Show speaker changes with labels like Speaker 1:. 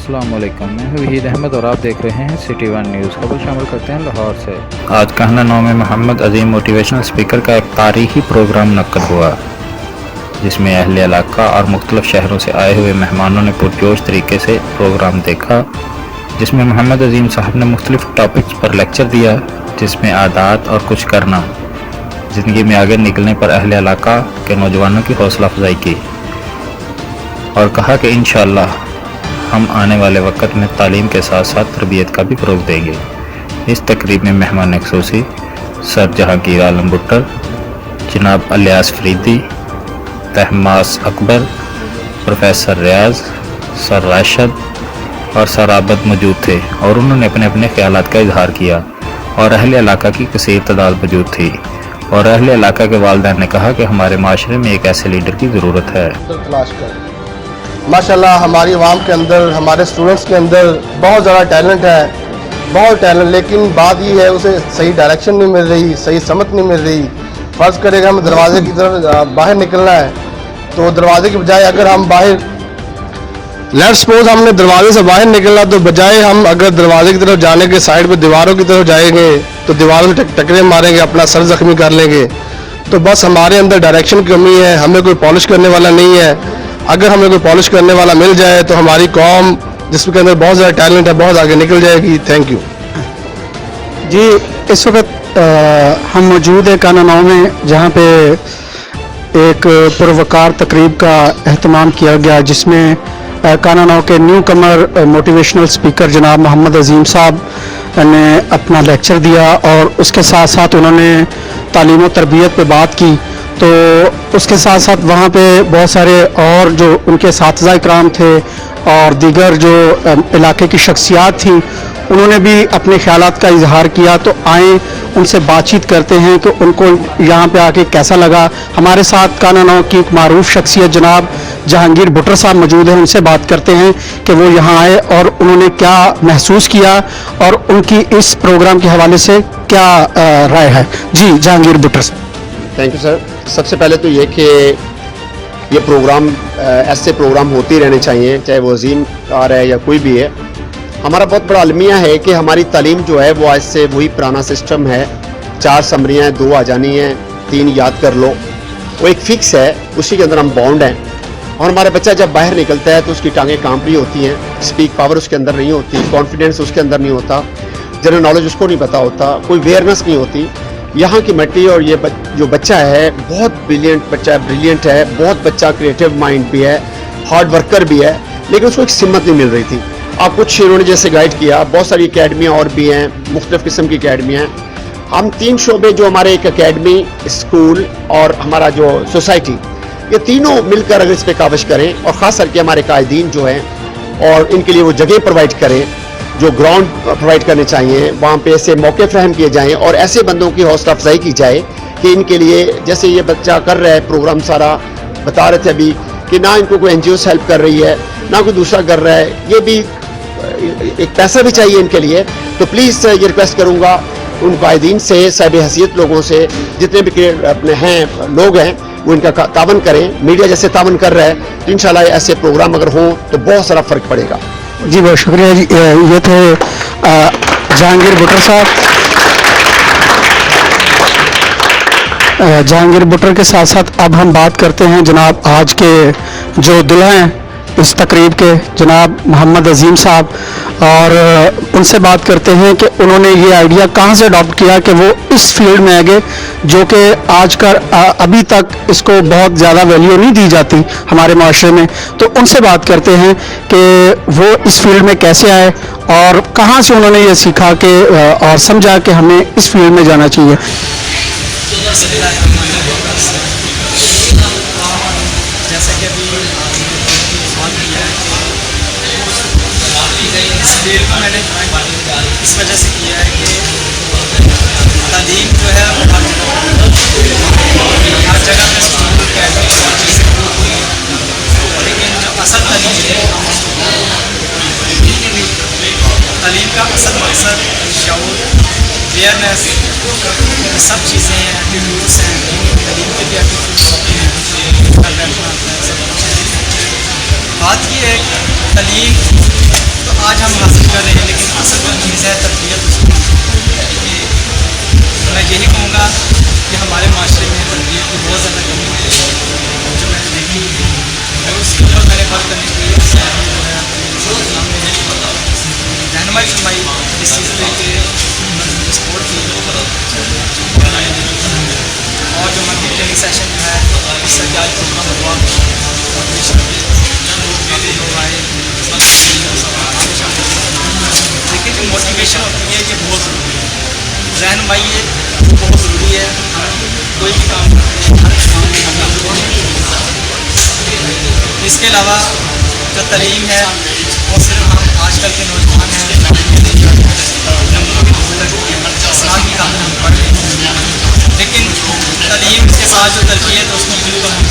Speaker 1: अस्सलाम वालेकुम, मैं हूं वहीद अहमद और आप देख रहे हैं सिटी वन न्यूज़। खबर शामिल करते हैं लाहौर से। आज कहना 9 में मोहम्मद अजीम मोटिवेशनल स्पीकर का एक तारीखी प्रोग्राम मुनक्कद हुआ, जिसमें अहले इलाका और मुख्तलिफ शहरों से आए हुए मेहमानों ने पुरजोश तरीके से प्रोग्राम देखा, जिसमें मोहम्मद अजीम साहब ने मुख्तलिफ टॉपिक्स पर लेक्चर दिया, जिसमें आदात और कुछ करना, ज़िंदगी में आगे निकलने पर अहले इलाका के नौजवानों की हौसला अफजाई की और कहा कि इंशाअल्लाह हम आने वाले वक्त में तालीम के साथ साथ तरबियत का भी फ़रोग़ देंगे। इस तकरीब में मेहमान ख़ुसूसी सर जहांगीर आलम भुट्टर, जनाब अलियास फरीदी, तहमास अकबर, प्रोफेसर रियाज, सर राशिद और सर आबद मौजूद थे और उन्होंने अपने अपने ख्यालात का इजहार किया और अहले इलाका की कसीर तादाद मौजूद थी और अहले इलाका के वालिदैन ने कहा कि हमारे माशरे में एक ऐसे लीडर की ज़रूरत है।
Speaker 2: माशाल्लाह हमारी आवाम के अंदर, हमारे स्टूडेंट्स के अंदर बहुत ज़्यादा टैलेंट है, बहुत टैलेंट, लेकिन बात ये है उसे सही डायरेक्शन नहीं मिल रही, सही समझ नहीं मिल रही। फ़र्ज़ करेगा हमें दरवाजे की तरफ बाहर निकलना है, तो दरवाजे के बजाय अगर हम बाहर लेट्स सपोज हमने दरवाजे से बाहर निकलना, तो बजाय हम अगर दरवाजे की तरफ जाने के साइड पे दीवारों की तरफ जाएंगे तो दीवारों से टकरे मारेंगे, अपना सर जख्मी कर लेंगे। तो बस हमारे अंदर डायरेक्शन की कमी है, हमें कोई पॉलिश करने वाला नहीं है। अगर हमें कोई पॉलिश करने वाला मिल जाए तो हमारी कौम, जिसके अंदर बहुत ज़्यादा टैलेंट है, बहुत आगे निकल जाएगी। थैंक यू
Speaker 3: जी। इस वक्त हम मौजूद है काना 9 में, जहाँ पे एक पुरवकार तकरीब का एहतमाम किया गया, जिसमें काना 9 के न्यू कमर मोटिवेशनल स्पीकर जनाब मोहम्मद अजीम साहब ने अपना लेक्चर दिया और उसके साथ साथ उन्होंने तालीम और तरबियत पे बात की। तो उसके साथ साथ वहाँ पे बहुत सारे और जो उनके साथीज़ा इकराम थे और दीगर जो इलाके की शख्सियात थी, उन्होंने भी अपने ख्यालात का इजहार किया। तो आए उनसे बातचीत करते हैं कि उनको यहाँ पे आके कैसा लगा। हमारे साथ काना 9 की एक मारूफ शख्सियत जनाब जहांगीर भुट्टर साहब मौजूद हैं, उनसे बात करते हैं कि वो यहाँ आए और उन्होंने क्या महसूस किया और उनकी इस प्रोग्राम के हवाले से क्या राय है। जी जहांगीर भुट्टर साहब।
Speaker 4: Thank you sir. सबसे पहले तो ये कि ये प्रोग्राम ऐसे प्रोग्राम होते ही रहने चाहिए, चाहे वो अजीम आ रहा है या कोई भी है। हमारा बहुत बड़ा अलमिया है कि हमारी तालीम जो है वो आज से वही पुराना सिस्टम है, 4 समरियाँ हैं, 2 आ जानी हैं, 3 याद कर लो, वो एक फ़िक्स है, उसी के अंदर हम बाउंड हैं। और हमारा बच्चा जब बाहर निकलता है तो उसकी टांगें कांप रही होती हैं, स्पीक पावर उसके अंदर नहीं होती, कॉन्फिडेंस उसके अंदर नहीं होता, जनरल नॉलेज उसको नहीं पता होता, कोई अवेयरनेस नहीं होती। यहाँ की मिट्टी और ये जो बच्चा है बहुत ब्रिलियंट बच्चा है, ब्रिलियंट है, बहुत बच्चा क्रिएटिव माइंड भी है, हार्ड वर्कर भी है, लेकिन उसको एक सिमत नहीं मिल रही थी। आप कुछ इन्होंने जैसे गाइड किया, बहुत सारी अकेडमियाँ और भी हैं, मुख्तलिफ़ किस्म की अकेडमियाँ हैं। हम 3 शोबे जो हमारे, एक अकेडमी, स्कूल और हमारा जो सोसाइटी, ये तीनों मिलकर अगर इस पर काविश करें और ख़ास करके हमारे कायदीन जो हैं और इनके लिए वो जगह प्रोवाइड करें, जो ग्राउंड प्रोवाइड करने चाहिए, वहाँ पे ऐसे मौके फ्राहम किए जाएँ और ऐसे बंदों की हौसला अफजाई की जाए कि इनके लिए, जैसे ये बच्चा कर रहा है प्रोग्राम सारा, बता रहे थे अभी कि ना इनको कोई NGOs हेल्प कर रही है, ना कोई दूसरा कर रहा है, ये भी एक पैसा भी चाहिए इनके लिए। तो प्लीज़ ये रिक्वेस्ट करूँगा उन कायदीन से, साहिब हैसियत लोगों से, जितने भी अपने हैं लोग हैं, वो इनका तावन करें। मीडिया जैसे तावन कर रहा है तो इंशाल्लाह ऐसे प्रोग्राम अगर हों तो बहुत सारा फ़र्क पड़ेगा।
Speaker 3: जी बहुत शुक्रिया जी। ये थे जहांगीर भुट्टर साहब। जहांगीर भुट्टर के साथ साथ अब हम बात करते हैं जनाब आज के जो दुल्हा हैं इस तकरीब के, जनाब मोहम्मद अजीम साहब, और उनसे बात करते हैं कि उन्होंने ये आइडिया कहाँ से अडॉप्ट किया कि वो इस फील्ड में आगे, जो कि आज का अभी तक इसको बहुत ज़्यादा वैल्यू नहीं दी जाती हमारे माशरे में। तो उनसे बात करते हैं कि वो इस फील्ड में कैसे आए और कहाँ से उन्होंने ये सीखा कि और समझा कि हमें इस फील्ड में जाना चाहिए।
Speaker 5: जैसे कि अभी बात किया है, इस फील्ड को मैंने इस वजह से किया है कि तालीम जो है हर जगह में स्कूल अकेडमी और चीज़ें होती हैं, लेकिन जो असल तालीम का असल मकसद शऊर, अवेयरनेस, सब चीज़ें हैं, एटीट्यूड्स हैं, तालीम के भी एटीट्यूड्स होते हैं, बात की है तालीम तो आज हम हासिल कर रहे हैं, लेकिन असल जो चीज़ है तरबियत उसको मैं यही कहूँगा कि हमारे माशरे में तरबियत की बहुत ज़्यादा कमी है जो मैंने देखी है, और उसके ऊपर मैंने बात करने के लिए सामने रहनुमाई फरमाई इस चीज़ पे कि सपोर्ट की, और जो मंथली ट्रेनिंग सेशन जो है इससे क्या प्रोग्राम हुआ और लोग आए, लेकिन जो मोटिवेशन होती है ये बहुत ज़रूरी है, रहनुमाई है वो बहुत ज़रूरी है। कोई भी काम करते हैं हर काम में इसके अलावा जो तालीम है वो सिर्फ हम आजकल के नौजवान हैं नंबरों की असलाह की काम हम पढ़ रहे हैं, लेकिन तालीम के साथ जो तरबियत है उसको बिल्कुल हम